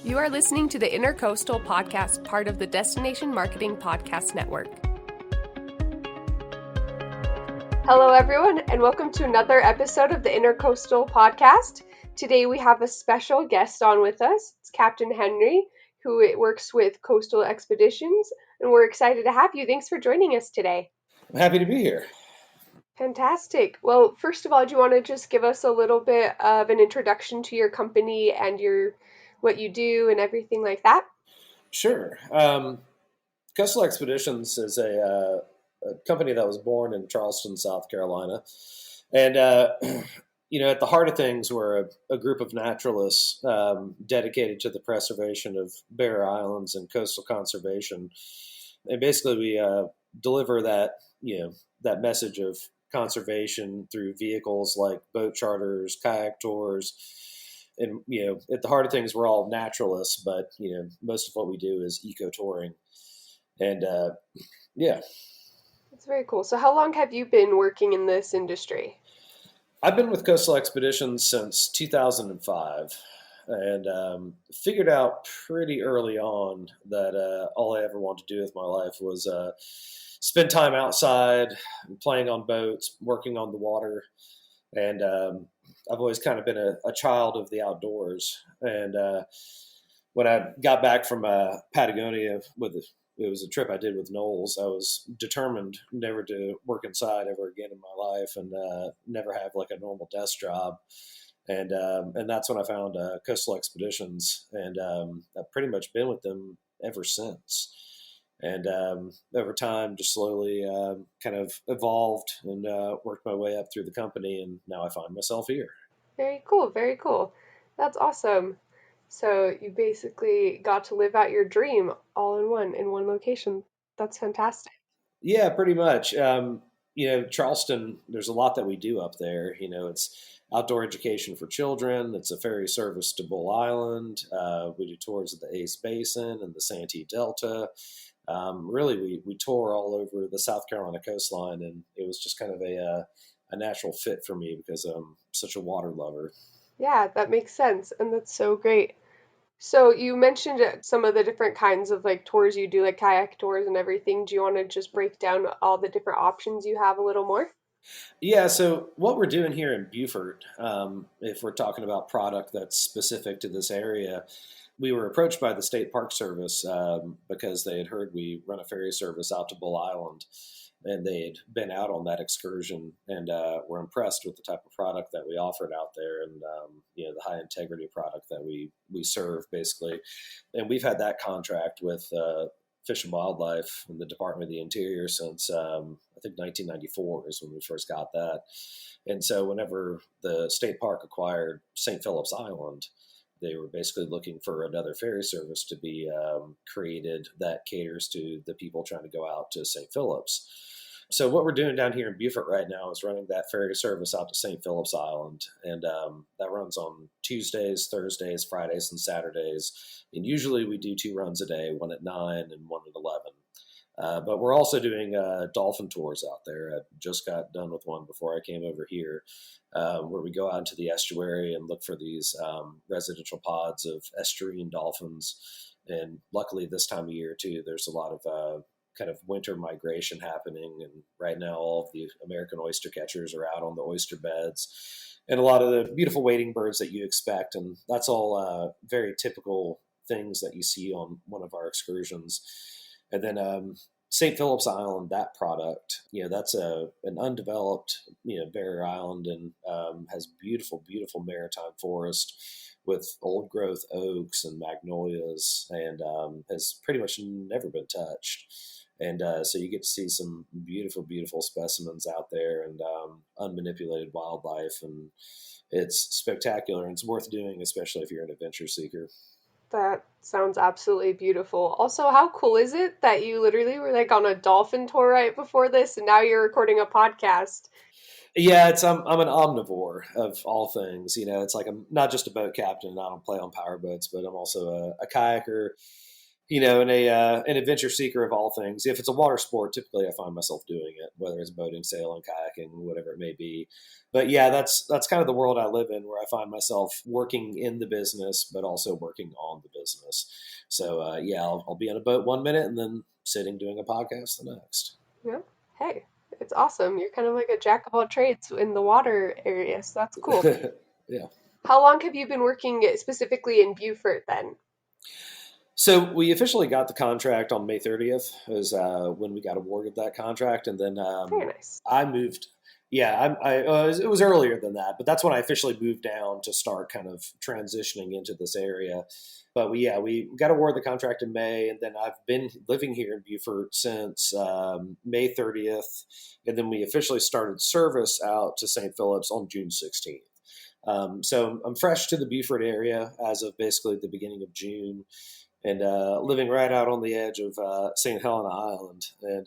You are listening to the Intercoastal Podcast, part of the Destination Marketing Podcast Network. Hello, everyone, and welcome to another episode of the Intercoastal Podcast. Today we have a special guest on with us. It's Captain Henry, who works with Coastal Expeditions, and we're excited to have you. Thanks for joining us today. I'm happy to be here. Fantastic. Well, first of all, do you want to just give us a little bit of an introduction to your company and what you do and everything like that? Sure. Coastal Expeditions is a company that was born in Charleston, South Carolina. And, at the heart of things, we're a group of naturalists dedicated to the preservation of barrier islands and coastal conservation. And basically, we deliver that message of conservation through vehicles like boat charters, kayak tours. And, at the heart of things, we're all naturalists, but, most of what we do is eco-touring. And, That's very cool. So how long have you been working in this industry? I've been with Coastal Expeditions since 2005 and figured out pretty early on that all I ever wanted to do with my life was spend time outside, playing on boats, working on the water. And I've always kind of been a child of the outdoors. And when I got back from Patagonia it was a trip I did with Knowles, I was determined never to work inside ever again in my life and never have like a normal desk job. And that's when I found Coastal Expeditions, and I've pretty much been with them ever since. And over time, just slowly kind of evolved and worked my way up through the company, and now I find myself here. Very cool, very cool. That's awesome. So you basically got to live out your dream all in one location. That's fantastic. Yeah, pretty much. Charleston, there's a lot that we do up there. It's outdoor education for children. It's a ferry service to Bull Island. We do tours of the Ace Basin and the Santee Delta. Really, we tour all over the South Carolina coastline, and it was just kind of a natural fit for me because I'm such a water lover. Yeah, that makes sense, and that's so great. So you mentioned some of the different kinds of like tours you do, like kayak tours and everything. Do you want to just break down all the different options you have a little more? Yeah, so what we're doing here in Beaufort, if we're talking about product that's specific to this area, we were approached by the State Park Service because they had heard we run a ferry service out to Bull Island, and they had been out on that excursion and were impressed with the type of product that we offered out there, and the high integrity product that we serve basically. And we've had that contract with Fish and Wildlife and the Department of the Interior since I think 1994 is when we first got that. And so whenever the state park acquired St. Philip's Island, they were basically looking for another ferry service to be created that caters to the people trying to go out to St. Philip's. So what we're doing down here in Beaufort right now is running that ferry service out to St. Philip's Island. And that runs on Tuesdays, Thursdays, Fridays, and Saturdays. And usually we do 2 runs a day, one at 9 and one at 11. But we're also doing dolphin tours out there. I just got done with one before I came over here, where we go out into the estuary and look for these residential pods of estuarine dolphins. And luckily this time of year, too, there's a lot of kind of winter migration happening. And right now, all of the American oyster catchers are out on the oyster beds and a lot of the beautiful wading birds that you expect. And that's all very typical things that you see on one of our excursions. And then St. Philip's Island, that product, that's an undeveloped, barrier island, and has beautiful, beautiful maritime forest with old growth oaks and magnolias, and has pretty much never been touched. And so you get to see some beautiful, beautiful specimens out there and unmanipulated wildlife. And it's spectacular, and it's worth doing, especially if you're an adventure seeker. That sounds absolutely beautiful. Also, how cool is it that you literally were like on a dolphin tour right before this, and now you're recording a podcast? Yeah, I'm an omnivore of all things. It's like I'm not just a boat captain. I don't play on power boats, but I'm also a kayaker. and an adventure seeker of all things. If it's a water sport, typically I find myself doing it, whether it's boating, sailing, kayaking, whatever it may be. But yeah, that's kind of the world I live in, where I find myself working in the business, but also working on the business. So yeah, I'll be on a boat 1 minute and then sitting doing a podcast the next. Yeah. Hey, it's awesome. You're kind of like a jack of all trades in the water area, so that's cool. Yeah. How long have you been working specifically in Beaufort then? So we officially got the contract on May 30th, is when we got awarded that contract, and then Very nice. I moved. Yeah, it was earlier than that, but that's when I officially moved down to start kind of transitioning into this area. But we got awarded the contract in May, and then I've been living here in Beaufort since May 30th, and then we officially started service out to St. Philip's on June 16th. So I'm fresh to the Beaufort area as of basically the beginning of June, and living right out on the edge of St. Helena Island, and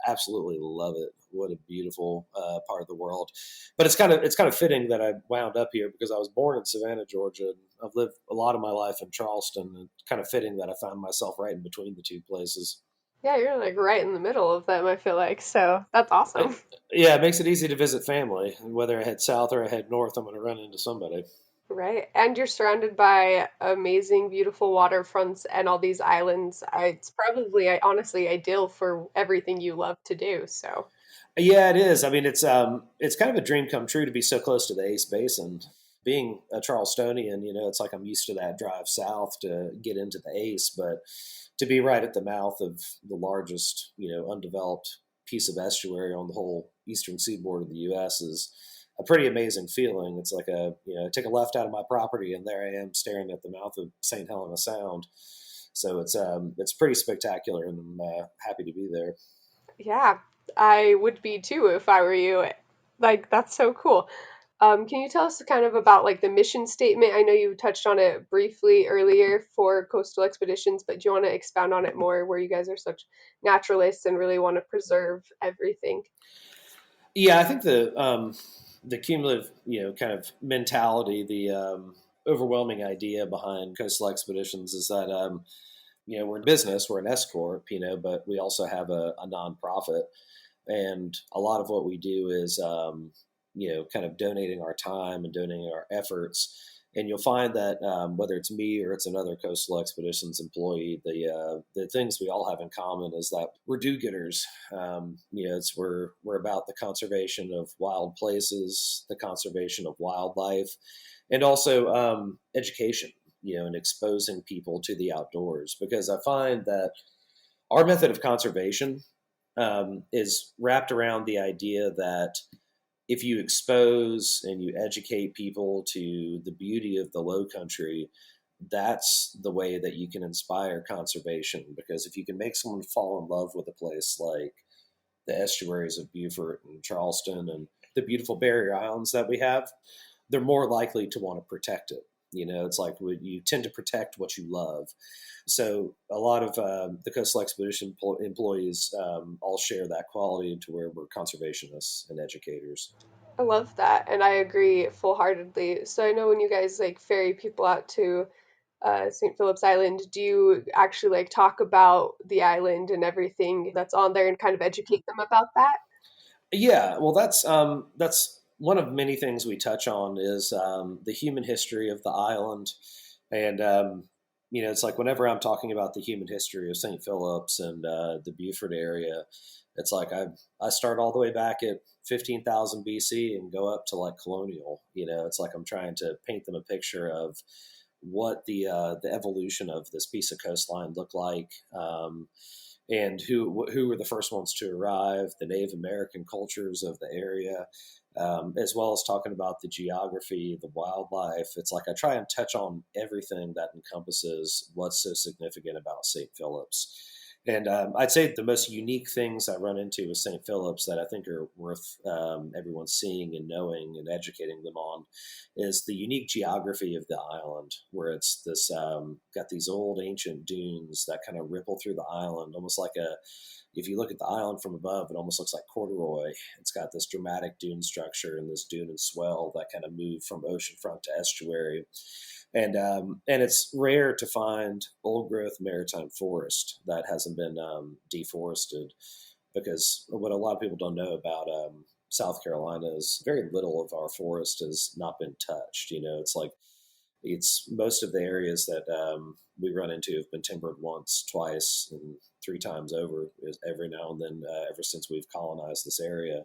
absolutely love it. What a beautiful part of the world! But it's kind of fitting that I wound up here because I was born in Savannah, Georgia. And I've lived a lot of my life in Charleston, and kind of fitting that I found myself right in between the two places. Yeah, you're like right in the middle of them, I feel like. So that's awesome. Yeah, it makes it easy to visit family. And whether I head south or I head north, I'm going to run into somebody. Right. And you're surrounded by amazing, beautiful waterfronts and all these islands. It's probably, honestly, ideal for everything you love to do. So, Yeah, it is. I mean, it's kind of a dream come true to be so close to the Ace Basin. Being a Charlestonian, it's like I'm used to that drive south to get into the Ace, but to be right at the mouth of the largest, undeveloped piece of estuary on the whole eastern seaboard of the U.S. is a pretty amazing feeling. It's like take a left out of my property, and there I am staring at the mouth of St. Helena Sound. So it's pretty spectacular, and I'm happy to be there. yeah, I would be too if I were you. Like, that's so cool. Can you tell us kind of about like the mission statement? I know you touched on it briefly earlier for coastal expeditions, but do you want to expound on it more where you guys are such naturalists and really want to preserve everything? Yeah, I think the cumulative, kind of mentality, the overwhelming idea behind coastal expeditions is that we're in business, we're an S corp, but we also have a nonprofit, and a lot of what we do is kind of donating our time and donating our efforts. And you'll find that whether it's me or it's another coastal expeditions employee, the things we all have in common is that we're do-getters. We're about the conservation of wild places, the conservation of wildlife, and also education. And exposing people to the outdoors, because I find that our method of conservation is wrapped around the idea that if you expose and you educate people to the beauty of the low country, that's the way that you can inspire conservation. Because if you can make someone fall in love with a place like the estuaries of Beaufort and Charleston and the beautiful barrier islands that we have, they're more likely to want to protect it. It's like you tend to protect what you love. So a lot of the coastal expedition employees all share that quality to where we're conservationists and educators. I love that, and I agree full-heartedly. So I know when you guys like ferry people out to St. Philip's Island, do you actually like talk about the island and everything that's on there and kind of educate them about that? Yeah, well, that's one of many things we touch on is the human history of the island, and it's like whenever I'm talking about the human history of St. Philip's and the Beaufort area, it's like I start all the way back at 15,000 BC and go up to like colonial. It's like I'm trying to paint them a picture of what the evolution of this piece of coastline looked like. And who were the first ones to arrive, the Native American cultures of the area, as well as talking about the geography, the wildlife. It's like I try and touch on everything that encompasses what's so significant about St. Philip's. And I'd say the most unique things I run into with St. Philip's that I think are worth everyone seeing and knowing and educating them on is the unique geography of the island, where it's this got these old ancient dunes that kind of ripple through the island, almost like if you look at the island from above, it almost looks like corduroy. It's got this dramatic dune structure and this dune and swell that kind of move from oceanfront to estuary. And it's rare to find old growth maritime forest that hasn't been deforested, because what a lot of people don't know about South Carolina is very little of our forest has not been touched. It's like it's most of the areas that we run into have been timbered once, twice, and three times over every now and then ever since we've colonized this area.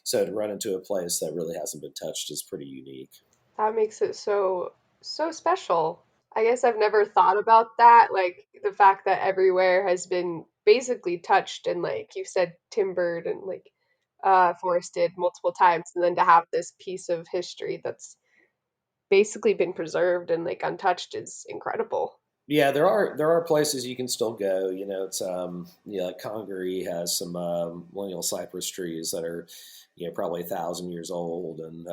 So to run into a place that really hasn't been touched is pretty unique. That makes it so special. I guess I've never thought about that, like the fact that everywhere has been basically touched and like you said timbered and like forested multiple times, and then to have this piece of history that's basically been preserved and like untouched is incredible. Yeah, there are places you can still go. It's like Congaree has some millennial cypress trees that are probably 1,000 years old, and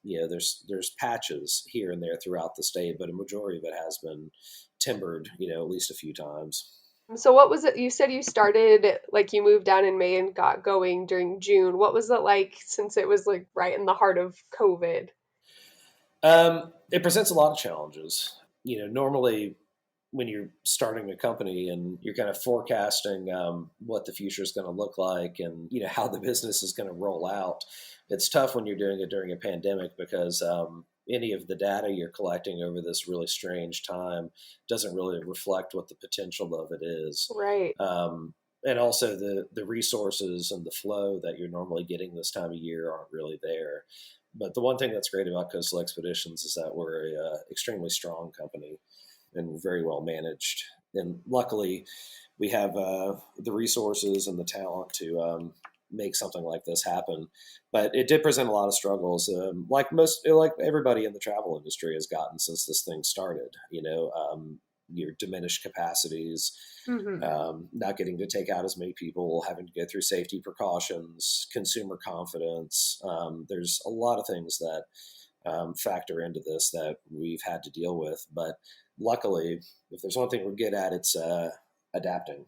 there's patches here and there throughout the state, but a majority of it has been timbered, at least a few times. So what was it you said you started like you moved down in May and got going during June. What was it like since it was like right in the heart of COVID? It presents a lot of challenges. Normally when you're starting a company and you're kind of forecasting what the future is going to look like, and how the business is going to roll out, it's tough when you're doing it during a pandemic, because any of the data you're collecting over this really strange time doesn't really reflect what the potential of it is. Right. And also the resources and the flow that you're normally getting this time of year aren't really there. But the one thing that's great about Coastal Expeditions is that we're a extremely strong company and very well managed. And luckily, we have the resources and the talent to make something like this happen. But it did present a lot of struggles, like everybody in the travel industry has gotten since this thing started. Your diminished capacities, Hmm. not getting to take out as many people, having to go through safety precautions, consumer confidence. There's a lot of things that factor into this that we've had to deal with. But luckily, if there's one thing we're good at, it's adapting.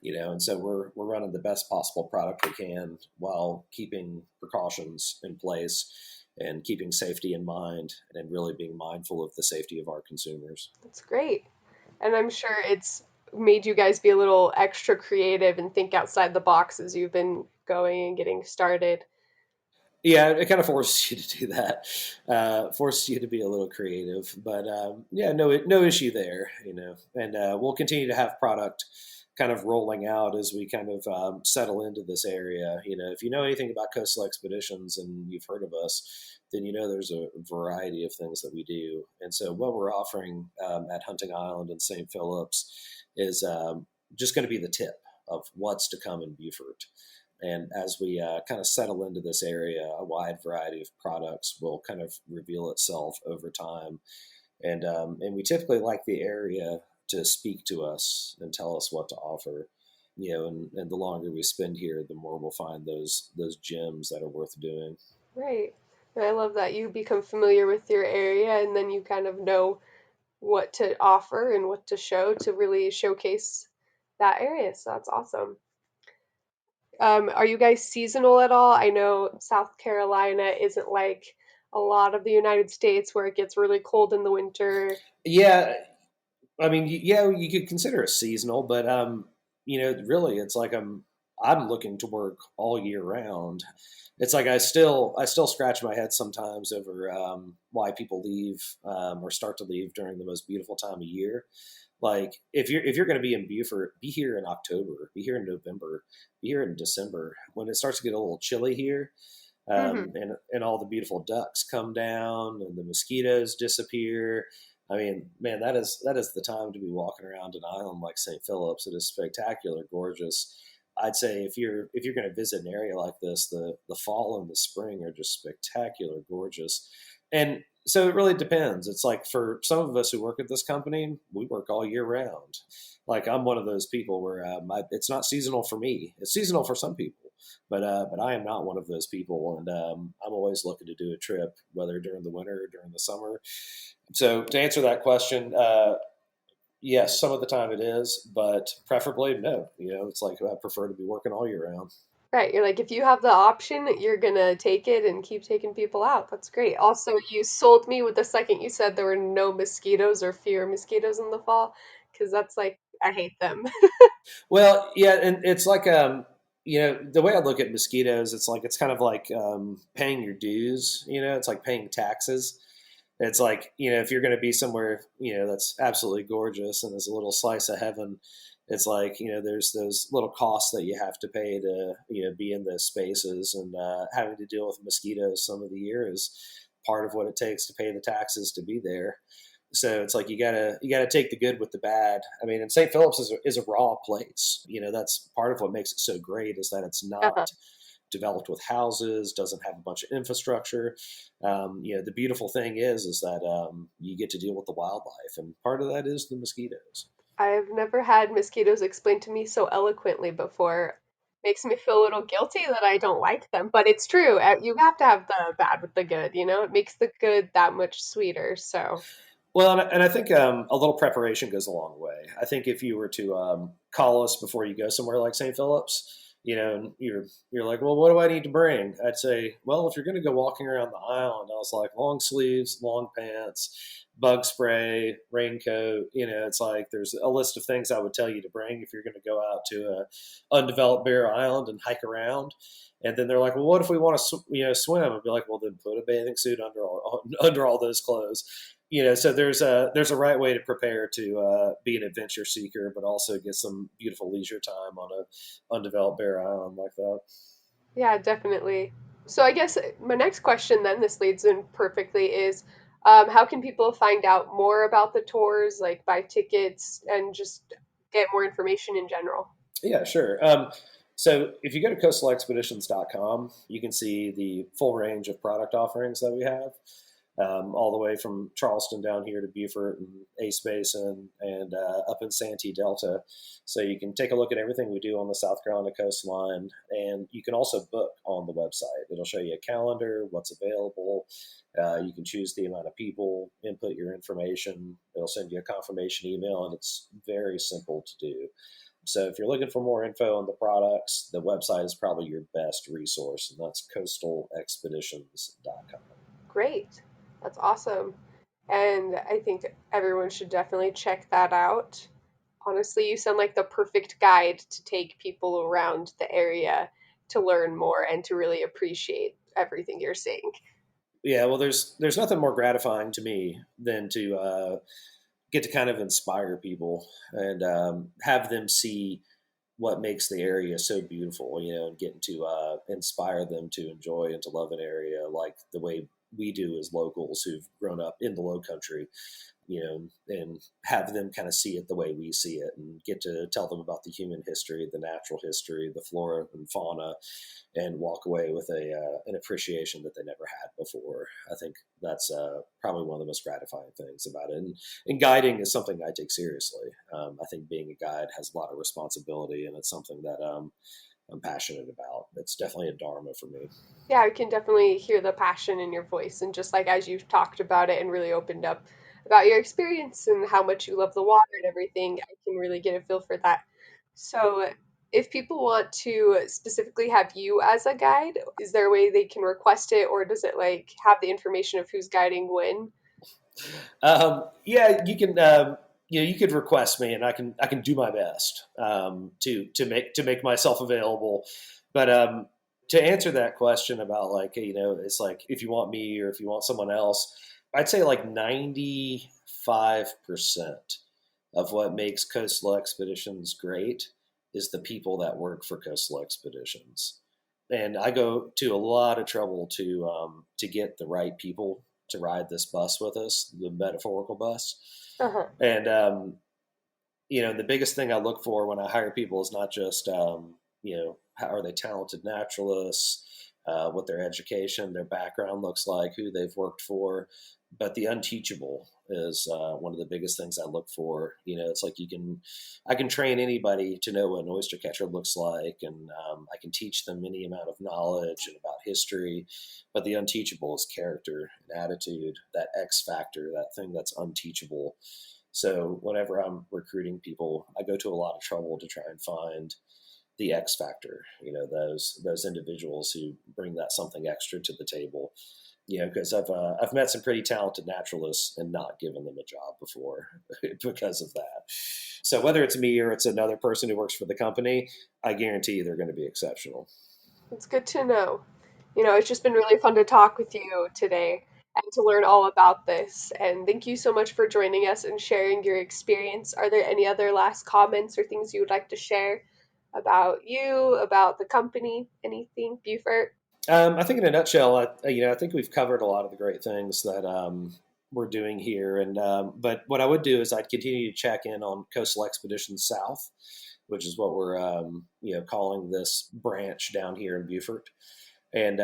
And so we're running the best possible product we can while keeping precautions in place and keeping safety in mind, and really being mindful of the safety of our consumers. That's great. And I'm sure it's made you guys be a little extra creative and think outside the box as you've been going and getting started. Yeah, it kind of forces you to do that. Forces you to be a little creative, but yeah, no issue there. And we'll continue to have product kind of rolling out as we kind of settle into this area. If you know anything about Coastal Expeditions and you've heard of us, then there's a variety of things that we do. And so what we're offering at Hunting Island and St. Phillips is just going to be the tip of what's to come in Beaufort. And as we kind of settle into this area, a wide variety of products will kind of reveal itself over time. And we typically like the area to speak to us and tell us what to offer. And the longer we spend here, the more we'll find those gems that are worth doing. Right. And I love that you become familiar with your area and then you kind of know what to offer and what to show to really showcase that area. So that's awesome. Are you guys seasonal at all? I know South Carolina isn't like a lot of the United States where it gets really cold in the winter. Yeah, I mean, yeah, you could consider it seasonal, but really, it's like I'm looking to work all year round. It's like I still scratch my head sometimes over why people leave or start to leave during the most beautiful time of year. Like if you're going to be in Beaufort, be here in October, be here in November, be here in December when it starts to get a little chilly here, Hmm. and all the beautiful ducks come down and the mosquitoes disappear. I mean, man, that is the time to be walking around an island like St. Phillips. It is spectacular, gorgeous. I'd say if you're going to visit an area like this, the fall and the spring are just spectacular, gorgeous. And so it really depends. It's like for some of us who work at this company, we work all year round. Like I'm one of those people where it's not seasonal for me. It's seasonal for some people, but I am not one of those people, and I'm always looking to do a trip, whether during the winter or during the summer. So to answer that question, yes, some of the time it is, but preferably no. It's like I prefer to be working all year round. Right, you're like, if you have the option, you're gonna take it and keep taking people out. That's great. Also, you sold me with the second you said there were no mosquitoes or fewer mosquitoes in the fall, because that's like, I hate them. Well, yeah, and it's like the way I look at mosquitoes, it's kind of like paying your dues. It's like paying taxes. It's like, if you're going to be somewhere, that's absolutely gorgeous and is a little slice of heaven, it's like, there's those little costs that you have to pay to, be in those spaces, and having to deal with mosquitoes some of the year is part of what it takes to pay the taxes to be there. So it's like you gotta take the good with the bad. I mean, and St. Philip's is a raw place. That's part of what makes it so great, is that it's Uh-huh. not developed with houses, doesn't have a bunch of infrastructure. The beautiful thing is that you get to deal with the wildlife, and part of that is the mosquitoes. I've never had mosquitoes explained to me so eloquently before. Makes me feel a little guilty that I don't like them, but it's true. You have to have the bad with the good, you know? It makes the good that much sweeter, so. Well, and I think a little preparation goes a long way. I think if you were to call us before you go somewhere like St. Philip's, and you're like, well, what do I need to bring? I'd say, well, if you're going to go walking around the island, I was like, long sleeves, long pants, bug spray, raincoat. It's like there's a list of things I would tell you to bring if you're going to go out to a undeveloped bare island and hike around. And then they're like, well, what if we want to, swim? I'd be like, well, then put a bathing suit under all those clothes. So there's a right way to prepare to be an adventure seeker, but also get some beautiful leisure time on a undeveloped bare island like that. Yeah, definitely. So I guess my next question then, this leads in perfectly, is how can people find out more about the tours, like buy tickets and just get more information in general? Yeah, sure. So if you go to coastalexpeditions.com, you can see the full range of product offerings that we have, all the way from Charleston down here to Beaufort and Ace Basin and up in Santee Delta. So you can take a look at everything we do on the South Carolina coastline, and you can also book on the website. It'll show you a calendar, what's available. You can choose the amount of people, input your information. It'll send you a confirmation email, and it's very simple to do. So if you're looking for more info on the products, the website is probably your best resource, and that's coastalexpeditions.com. Great. That's awesome. And I think everyone should definitely check that out. Honestly, you sound like the perfect guide to take people around the area to learn more and to really appreciate everything you're seeing. Yeah, well, there's nothing more gratifying to me than to get to kind of inspire people and have them see what makes the area so beautiful, and getting to inspire them to enjoy and to love an area like the way we do as locals who've grown up in the Low Country, and have them kind of see it the way we see it, and get to tell them about the human history, the natural history, the flora and fauna, and walk away with an appreciation that they never had before. I think that's probably one of the most gratifying things about it. And guiding is something I take seriously. I think being a guide has a lot of responsibility, and it's something that I'm passionate about. It's definitely a dharma for me. Yeah, I can definitely hear the passion in your voice. And just like as you've talked about it and really opened up about your experience and how much you love the water and everything, I can really get a feel for that. So, if people want to specifically have you as a guide, is there a way they can request it, or does it like have the information of who's guiding when? Yeah, you can. You could request me, and I can do my best to make myself available. But to answer that question about, like, it's like if you want me or if you want someone else, I'd say like 95% of what makes coastal expeditions great is the people that work for coastal expeditions. And I go to a lot of trouble to get the right people to ride this bus with us, the metaphorical bus. Uh-huh. And the biggest thing I look for when I hire people is not just how are they talented naturalists, what their education, their background looks like, who they've worked for, but the unteachable is one of the biggest things I look for. It's like I can train anybody to know what an oyster catcher looks like, and I can teach them any amount of knowledge and about history, but the unteachable is character and attitude, that X factor, that thing that's unteachable. So whenever I'm recruiting people, I go to a lot of trouble to try and find the X factor, those individuals who bring that something extra to the table. Because I've met some pretty talented naturalists and not given them a job before because of that. So whether it's me or it's another person who works for the company, I guarantee they're going to be exceptional. It's good to know. It's just been really fun to talk with you today and to learn all about this. And thank you so much for joining us and sharing your experience. Are there any other last comments or things you would like to share about you, about the company, anything, Beaufort? I think in a nutshell, I think we've covered a lot of the great things that we're doing here. But what I would do is I'd continue to check in on Coastal Expeditions South, which is what we're calling this branch down here in Beaufort. And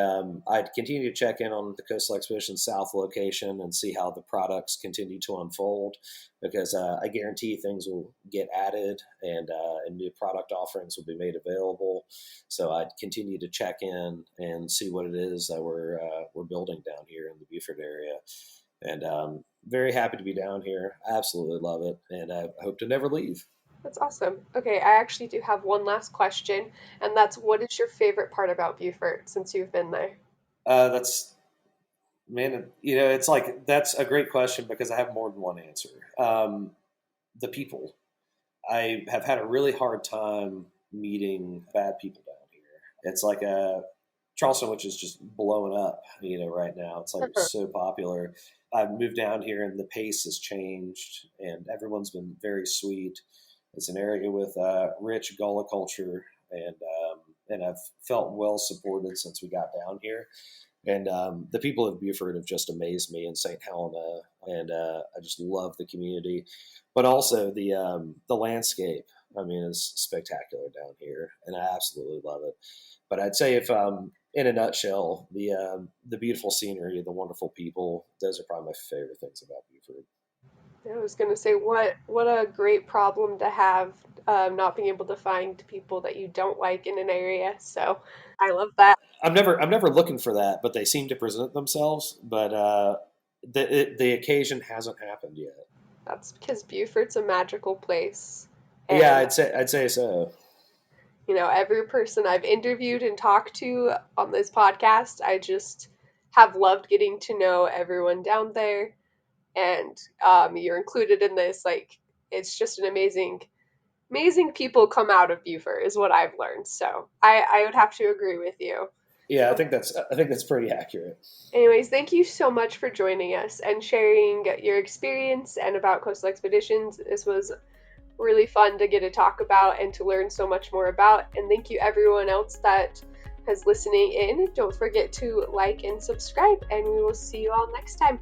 I'd continue to check in on the Coastal Expedition South location and see how the products continue to unfold, because I guarantee things will get added and new product offerings will be made available. So I'd continue to check in and see what it is that we're building down here in the Beaufort area. And very happy to be down here. I absolutely love it, and I hope to never leave. That's awesome. Okay, I actually do have one last question, and that's what is your favorite part about Beaufort since you've been there? That's Man, it's like that's a great question because I have more than one answer. The people. I have had a really hard time meeting bad people down here. It's like Charleston, which is just blowing up, right now. It's like so popular. I've moved down here and the pace has changed, and everyone's been very sweet. It's an area with rich Gullah culture, and I've felt well supported since we got down here. And the people of Beaufort have just amazed me in St. Helena, and I just love the community, but also the landscape. I mean, it's spectacular down here, and I absolutely love it. But I'd say if in a nutshell, the beautiful scenery, the wonderful people, those are probably my favorite things about Beaufort. I was gonna say, what a great problem to have, not being able to find people that you don't like in an area. So I love that. I'm never looking for that, but they seem to present themselves. But the occasion hasn't happened yet. That's because Beaufort's a magical place, Yeah, and I'd say so. every person I've interviewed and talked to on this podcast, I just have loved getting to know everyone down there, and you're included in this. Like, it's just an amazing people come out of Beaufort, is what I've learned. So I would have to agree with you. Yeah, I think that's pretty accurate. Anyways, thank you so much for joining us and sharing your experience and about coastal expeditions. This was really fun to get to talk about and to learn so much more about. And thank you everyone else that has listening in. Don't forget to like and subscribe, and we will see you all next time.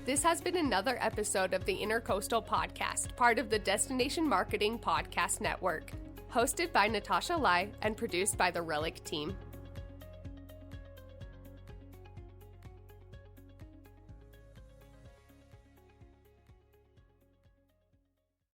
This has been another episode of the Intercoastal Podcast, part of the Destination Marketing Podcast Network, hosted by Natasha Lye and produced by the Relic team.